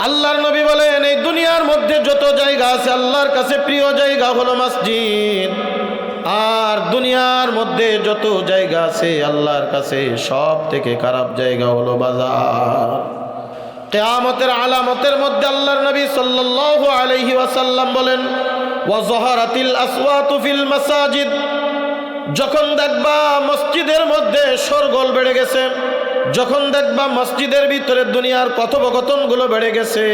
আল্লাহর নবী বলেন, এই দুনিয়ার মধ্যে যত জায়গা আছে আল্লাহর কাছে প্রিয় জায়গা হলো মসজিদ। আর দুনিয়ার মধ্যে যত জায়গা আছে আল্লাহর কাছে সব থেকে খারাপ জায়গা হলো বাজার। কিয়ামতের আলামতের মধ্যে আল্লাহর নবী সাল্লাল্লাহু আলাইহি ওয়াসাল্লাম বলেন, ওয়া যাহারাতিল আসওয়াতু ফিল মাসাজিদ, যখন দেখবা মসজিদের মধ্যে শোরগোল বেড়ে গেছে, যখন দেখবা মসজিদের ভিতরে দুনিয়ার কথোপকথনগুলো বেড়ে গেছে,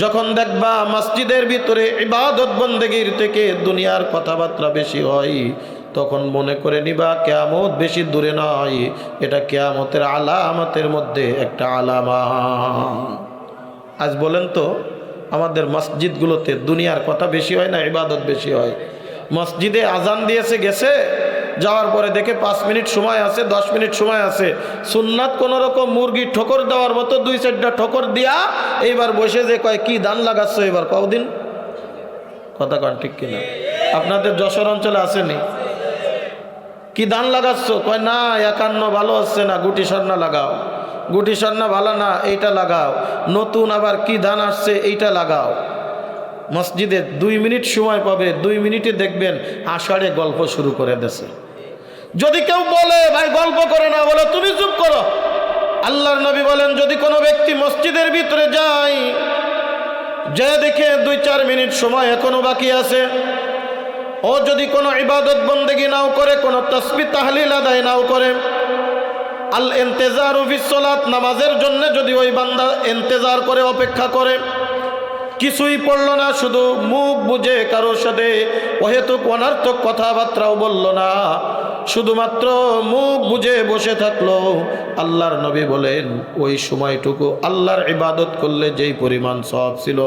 যখন দেখবা মসজিদের ভিতরে ইবাদত বন্দেগীর থেকে দুনিয়ার কথাবার্তা বেশি হয়, তখন মনে করে নিবা কিয়ামত বেশি দূরে নয়, এটা কিয়ামতের আলামতের মধ্যে একটা আলামত। আজ বলেন তো, আমাদের মসজিদগুলোতে দুনিয়ার কথা বেশি হয় না ইবাদত বেশি হয়? মসজিদে আজান দিয়েছে গেছে, যাওয়ার পরে দেখে 5 মিনিট সময় আছে, 10 মিনিট সময় আছে, সুন্নাত কোন রকম মুরগি ঠোকর দেওয়ার মতো 2-4টা ঠোকর দিয়া এইবার বসে যে কয় কি ধান লাগাচ্ছ এবার কদিন, কথা কন ঠিক কিনা? আপনাদের যশোর অঞ্চলে আসেনি? কি ধান লাগাচ্ছ? কয় না 51 ভালো হচ্ছে না, গুটি সর্ণা লাগাও। গুটি সর্ণা ভালো না, এইটা লাগাও। নতুন আবার কি ধান আসছে, এইটা লাগাও। মসজিদে 2 মিনিট সময় পাবে, 2 মিনিটে দেখবেন আষাঢ়ে গল্প শুরু করে দেছে। যদি কেউ বলে ভাই গল্প করে না, বলে তুমি চুপ করো। আল্লাহর নবী বলেন, যদি কোনো ব্যক্তি মসজিদের ভিতরে যায়, যে দেখে 2-4 মিনিট সময় এখনো বাকি আছে, ও যদি কোনো ইবাদত বন্দেগী নাও করে, কোনো তাসবিহ তাহলিল আদায় নাও করে, আল ইন্তেজারু ফিস সালাত, নামাজের জন্য যদি ওই বান্দা ইন্তেজার করে, অপেক্ষা করে, কিছুই পড়ল না, শুধু মুখ বুঝে কারোর সাথে অহেতুক অনার্থক কথাবার্তাও বলল না, শুধুমাত্র মুখ বুঝে বসে থাকলো, আল্লাহর নবী বলেন ওই সময়টুকু আল্লাহর ইবাদত করলে যেই পরিমাণ সওয়াব ছিল,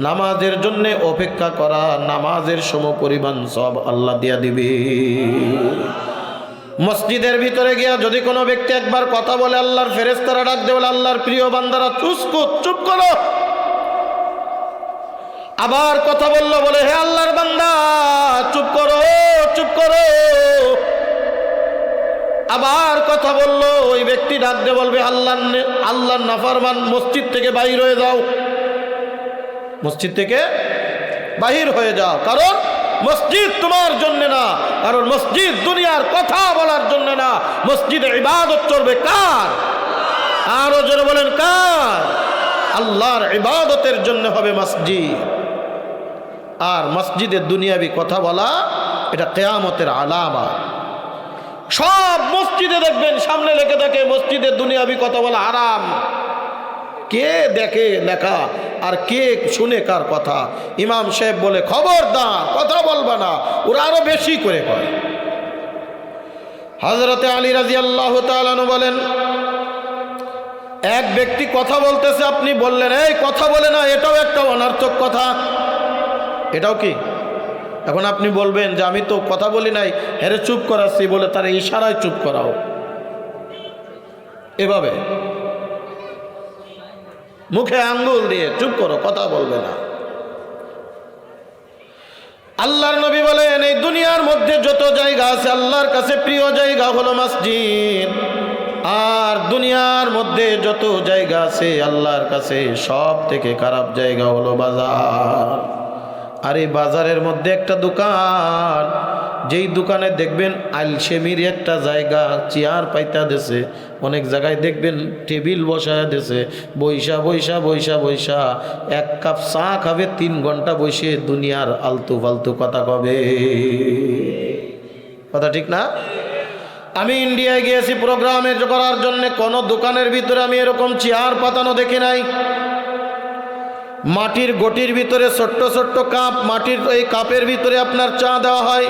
নামাজের জন্য অপেক্ষা করা নামাজের সমপরিমাণ সওয়াব আল্লাহ দিয়া দিবে। মসজিদের ভিতরে গিয়া যদি কোনো ব্যক্তি একবার কথা বলে, আল্লাহর ফেরেশতারা ডাক দেবে, আল্লাহর প্রিয় বান্দারা চুপ করো। আবার কথা বললো, বলে হে আল্লাহর বান্দা চুপ করো। আবার কথা বললো, ওই ব্যক্তি ডাক দিয়ে বলবে, আল্লাহর নাফরমান, মসজিদ থেকে বাহির হয়ে যাও, মসজিদ থেকে বাহির হয়ে যাও। কারণ মসজিদ তোমার জন্য না, কারণ মসজিদ দুনিয়ার কথা বলার জন্য না, মসজিদে ইবাদত চলবে কার? আরো জোরে বলেন কার? আল্লাহর ইবাদতের জন্য হবে মসজিদ। আর মসজিদে দুনিয়াবি কথা বলা এটা কিয়ামতের আলামত। সব মসজিদে দেখবেন সামনে লেখে থাকে মসজিদে দুনিয়াবি কথা বলা হারাম। কে দেখে লেখা আর কে শুনে কার কথা? ইমাম সাহেব বলে খবরদার কথা বলবা না, ওরা আরো বেশি করে কয়। হযরতে আলী রাদিয়াল্লাহু তাআলা আনহু বলেন, এক ব্যক্তি কথা বলতেছে, আপনি বললেন এই কথা বলে না, এটাও একটা অনর্থক কথা। এটাও কি? এখন আপনি বলবেন যে আমি তো কথা বলি নাই, হেরে চুপ করাচ্ছি, বলে তার ইশারায় চুপ করাও। এভাবে মুখে আঙ্গুল দিয়ে চুপ করো, কথা বলবে না। আল্লাহর নবী বলেন, এই দুনিয়ার মধ্যে যত জায়গা আছে আল্লাহর কাছে প্রিয় জায়গা হলো মসজিদ। আর দুনিয়ার মধ্যে যত জায়গা আছে আল্লাহর কাছে সব থেকে খারাপ জায়গা হলো বাজার। আর এই বাজারের মধ্যে একটা দোকান, যেই দোকানে দেখবেন আলসেমির একটা জায়গা চেয়ার পাইতা দেছে, অনেক জায়গায় দেখবেন টেবিল বসায় দেছে, বৈশা 1 কাপ চা খাবে, 3 ঘন্টা বসে দুনিয়ার আলতু ফালতু কথা কবে। কথা ঠিক না? আমি ইন্ডিয়ায় গিয়েছি প্রোগ্রামে করার জন্য, কোনো দোকানের ভিতরে আমি এরকম চেয়ার পাতানো দেখি নাই। মাটির গটির ভিতরে ছোট্ট ছোট্ট কাপ, মাটির এই কাপের ভিতরে আপনার চা দেওয়া হয়।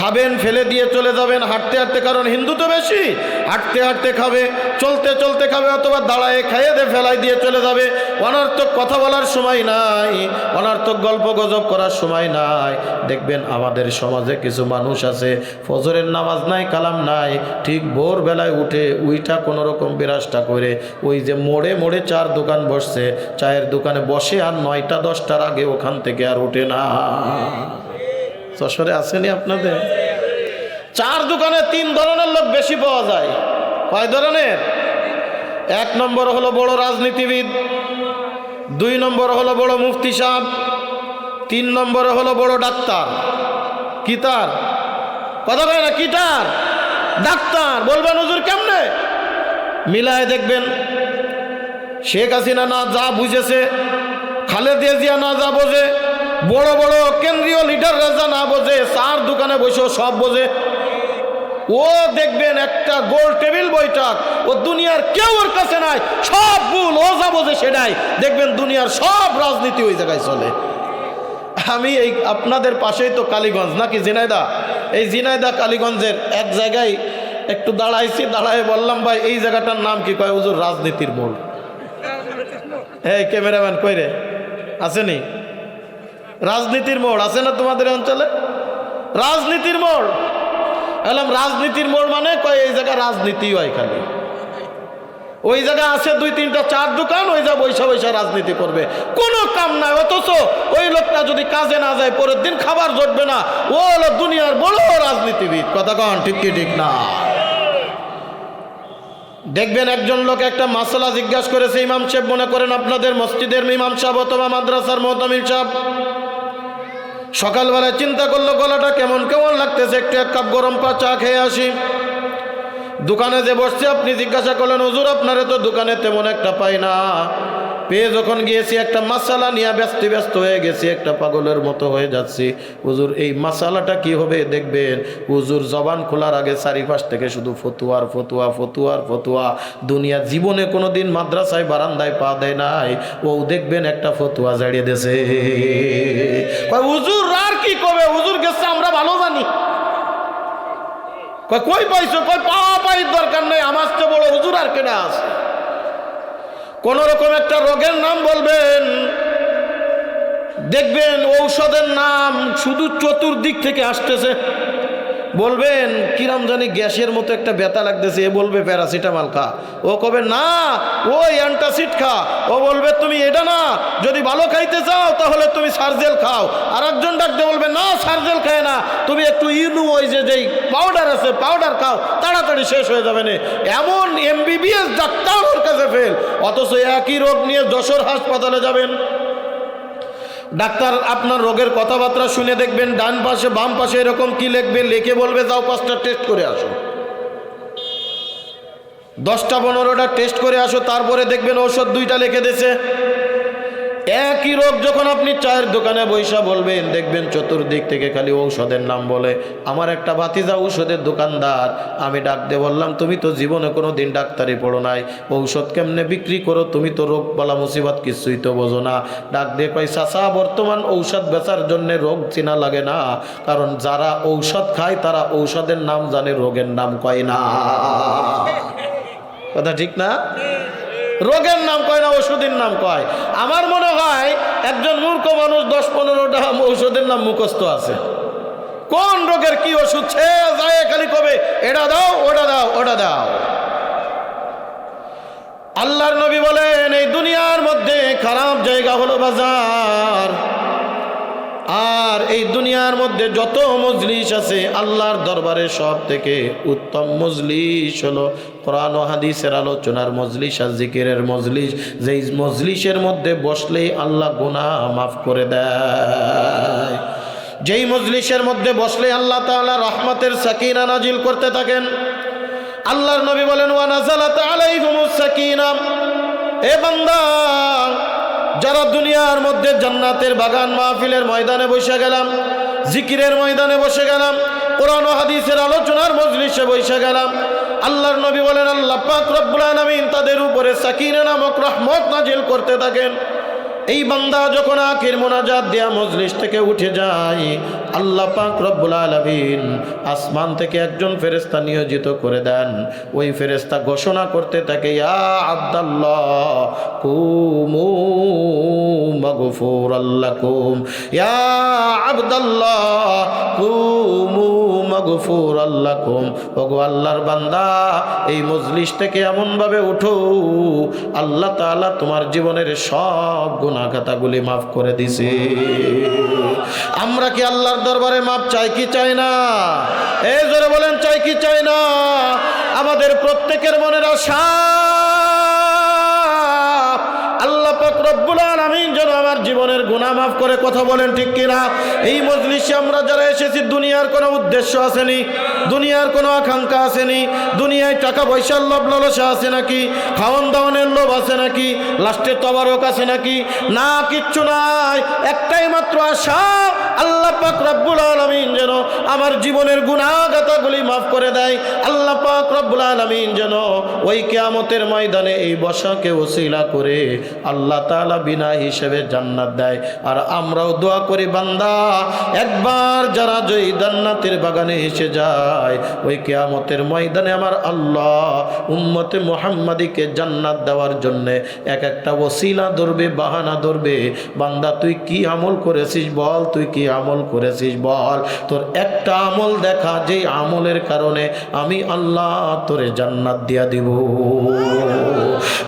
খাবেন, ফেলে দিয়ে চলে যাবেন হাঁটতে হাঁটতে, কারণ হিন্দু তো বেশি, হাঁটতে হাঁটতে খাবে, চলতে চলতে খাবে, অথবা দাঁড়ায় খাইয়ে দিয়ে ফেলাই দিয়ে চলে যাবে। অনর্থক কথা বলার সময় নাই, অনর্থক গল্প গজব করার সময় নাই। দেখবেন আমাদের সমাজে কিছু মানুষ আছে, ফজরের নামাজ নাই, কালাম নাই, ঠিক ভোরবেলায় উইটা কোনো রকম বিরাজটা করে ওই যে মোড়ে মোড়ে চার দোকান বসছে, চায়ের দোকানে বসে আর 9টা 10টার আগে ওখান থেকে আর ওঠে না। যশোরে আসেনি আপনাদের? চার দোকানে 3 ধরনের লোক বেশি পাওয়া যায়। কয় ধরনের? 1 নম্বর হলো বড় রাজনীতিবিদ, 2 নম্বর হলো বড় মুফতি সাহেব, 3 নম্বরে হলো বড় ডাক্তার। কি তার কথা কয় না? কি তার? ডাক্তার। বলবেন হুজুর কেমনে? মিলায় দেখবেন, শেখ হাসিনা না যা বুঝেছে, খালেদা জিয়া না যা বোঝে, বড় বড় কেন্দ্রীয় লিডাররা যা না বোঝে, চার দোকানে বসেও সব বোঝে। ও দেখবেন একটা গোল টেবিল বৈঠক, ও দুনিয়ার কেউ ওর কাছে নাই, সব ভুল, ও যা বোঝে সেটাই। দেখবেন দুনিয়ার সব রাজনীতি ওই জায়গায় চলে। আমি এই আপনাদের পাশেই তো কালীগঞ্জ নাকি ঝিনাইদহ, এই ঝিনাইদহ কালীগঞ্জের এক জায়গায় একটু দাঁড়াইছি, দাঁড়ায় বললাম ভাই এই জায়গাটার নাম কি? কয় হুজুর রাজনীতির মোড়। এই ক্যামেরাম্যান কই রে, আসেনি? রাজনীতির মোড় আছে না তোমাদের অঞ্চলে? রাজনীতির মোড়। এলাম রাজনীতির মোড় মানে কয় এই জায়গা রাজনীতি হয় খালি। ওই জায়গা আছে 2-3টা 4 দোকান, ওই যা বৈশা বৈশা রাজনীতি করবে, কোনো কাম নাই। অথচ ওই লোকটা যদি কাজে না যায় পরের দিন খাবার জুটবে না। ও হলো দুনিয়ার বড় রাজনীতিবিদ। কথা কন ঠিক কি ঠিক না? দেখবেন একজন লোক একটা মাসলা জিজ্ঞাসা করেছে ইমাম সাহেব, মনে করেন আপনাদের মসজিদের ইমাম সাহেব অথবা মাদ্রাসার মুহতামিম সাহেব, সকালবেলায় চিন্তা করলো গলাটা কেমন কেমন লাগতেছে, একটু 1 কাপ গরম চা খেয়ে আসি। দোকানে যে বসছে, আপনি জিজ্ঞাসা করলেন হুজুর আপনারে তো দোকানে তেমন একটা পাই না। পেয়ে যখন গিয়েছি একটা মাসালা নিয়ে ব্যস্ত হয়ে গেছি, একটা পাগলের মতো হয়ে যাচ্ছি। হুজুর এই মাসালাটা কি হবে? দেখবেন হুজুর জবান খোলার আগে চারিপাশ থেকে শুধু ফতুয়ার ফতুয়া ফতুয়ার ফতুয়া। দুনিয়া জীবনে কোনোদিন মাদ্রাসায় বারান্দায় পা দেয় নাই, ও দেখবেন একটা ফতুয়া জাড়িয়ে দেছে। হুজুর আর কি কবে? হুজুর গেছে আমরা ভালো জানি। কই পাইছো? কই পাওয়া পাইর দরকার নেই, আমার চেয়ে বড় হুজুর আর কেনা আছে? কোন রকম একটা রোগের নাম বলবেন, দেখবেন ঔষধের নাম শুধু চতুর্দিক থেকে আসতেছে। বলবেন কিরাম জানি গ্যাসের মতো একটা ব্যথা লাগতেছে, এ বলবে প্যারাসিটামল খা, ও কবে না ওই অ্যান্টাসিড খা, ও বলবে তুমি এটা না, যদি ভালো খাইতে চাও তাহলে তুমি সার্জেল খাও। আর একজন ডাক্তার বলবে না সার্জেল খায় না, তুমি একটু ইনু ওই যেই পাউডার আছে পাউডার খাও, তাড়াতাড়ি শেষ হয়ে যাবে না। এমন MBBS ডাক্তার ওর কাছে ফেল, অথচ একই রোগ নিয়ে যশোর হাসপাতালে যাবেন, ডাক্তার আপনার রোগের কথাবার্তা শুনে দেখবেন ডান পাশে বাম পাশে এরকম কি লিখবে, লিখে বলবে যাও 5টা টেস্ট করে আসো, 10টা 15টা টেস্ট করে আসো, তারপরে দেখবেন ঔষধ 2টা লিখে দিয়েছে। একই রোগ যখন আপনি চায়ের দোকানে বৈশা বলবেন, দেখবেন চতুর্দিক থেকে খালি ঔষধের নাম বলে। আমার একটা ভাতিজা ঔষধের দোকানদার, আমি ডাক দিয়ে বললাম তুমি তো জীবনে কোনো দিন ডাক্তারি পড়ো নাই, ঔষধ কেমনে বিক্রি করো? তুমি তো রোগ বালা মুসিবত কিছুই তো বোঝো না। ডাক দিয়ে কই চাচা, বর্তমান ঔষধ বেচার জন্য রোগ চেনা লাগে না, কারণ যারা ঔষধ খায় তারা ঔষধের নাম জানে, রোগের নাম কয় না। কথা ঠিক না? রোগের নাম কয় না, ওষুধের নাম কয়। আমার মনে হয় একজন মূর্খ মানুষ 10-15টা ঔষধের নাম মুখস্থ আছে, কোন রোগের কি ওষুধ সে যায় খালি কবে এটা দাও ওটা দাও ওটা দাও। আল্লাহর নবী বলেন এই দুনিয়ার মধ্যে খারাপ জায়গা হলো বাজার, আর এই দুনিয়ার মধ্যে যত মজলিস আছে আল্লাহর দরবারে সব থেকে উত্তম মজলিস হলো কোরআন ও হাদিসের আলোচনার মজলিস আর জিকিরের মজলিস। যেই মজলিসের মধ্যে বসলেই আল্লাহ গুনাহ মাফ করে দেয়, যেই মজলিসের মধ্যে বসলে আল্লাহ তাআলা রহমতের সাকিনা নাজিল করতে থাকেন। আল্লাহর নবী বলেন ওয়া নাযালাত আলাইহিমুস সাকিনা, এ বান্দা যারা দুনিয়ার মধ্যে জান্নাতের বাগান মাহফিলের ময়দানে বসে গেলাম, জিকিরের ময়দানে বসে গেলাম, কোরআন ও হাদিসের আলোচনার মজলিসে বসে গেলাম, আল্লাহর নবী বলেন আল্লাহ পাক রব্বুল আলামিন তাদের উপরে সাকিনা নামক রহমত নাজিল করতে থাকেন। এই বান্দা যখন আখির মোনাজাত দেয়া মজলিস থেকে উঠে যায়, আল্লাহ পাক রব্বুল আলামিন আসমান থেকে একজন ফেরেশতা নিয়োজিত করে দেন। ওই ফেরেশতা ঘোষণা করতে থাকে ইয়া আব্দাল্লাহ কুমু মাগফুরাল লাকুম, ইয়া আব্দাল্লাহ কুমু মাগফুরাল লাকুম। ওগো আল্লাহর বান্দা এই মজলিস থেকে এমনভাবে উঠো আল্লাহ তাআলা তোমার জীবনের সব গুনাহ খাতাগুলি মাফ করে দিছে। আমরা কি আল্লাহর দরবারে মাপ চাই কি চাই না? এই জোরে বলেন চাই কি চাই না? আমাদের প্রত্যেকের মনের আশা আল্লাহ পাক রব্বুল আলামিন যেন আমার জীবনের গুনাহ মাফ করে। কথা বলেন ঠিক কিনা? এই মজলিসে আমরা যারা এসেছি দুনিয়ার কোনো উদ্দেশ্য আসেনি, দুনিয়ার কোনো আকাঙ্ক্ষা আসেনি, দুনিয়ায় টাকা পয়সার লোভ লালসা আছে নাকি, খাওয়ান দাওয়ানের লোভ আছে নাকি, লাস্টে তবারক আছে নাকি? না, কিচ্ছু নাই। একটাই মাত্র আশা, আল্লাহ পাক রব্বুল আলামিন যেন আমার জীবনের গুনাহগাতাগুলি মাফ করে দেয়। আল্লাহ পাক রব্বুল আলামিন যেন ওই কিয়ামতের ময়দানে এই বসাকে ওসিলা করে আল্লাহ তাআলা বিনা হিসেবে জান্নাত দেয়। আর আমরাও দোয়া করি, বান্দা একবার যারা জয়ী জান্নাতের বাগানে এসে যায়, ওই কিয়ামতের ময়দানে আমার আল্লাহ উম্মতে মুহাম্মাদিকে জান্নাত দেওয়ার জন্য এক একটা ওসিলা ধরবে, বাহানা ধরবে। বান্দা তুই কি আমল করেছিস বল, তুই কি আমল করেছিস বল, তোর একটা আমল দেখা, যেই আমলের কারণে আমি আল্লাহ তোরে জান্নাত দিয়া দিব।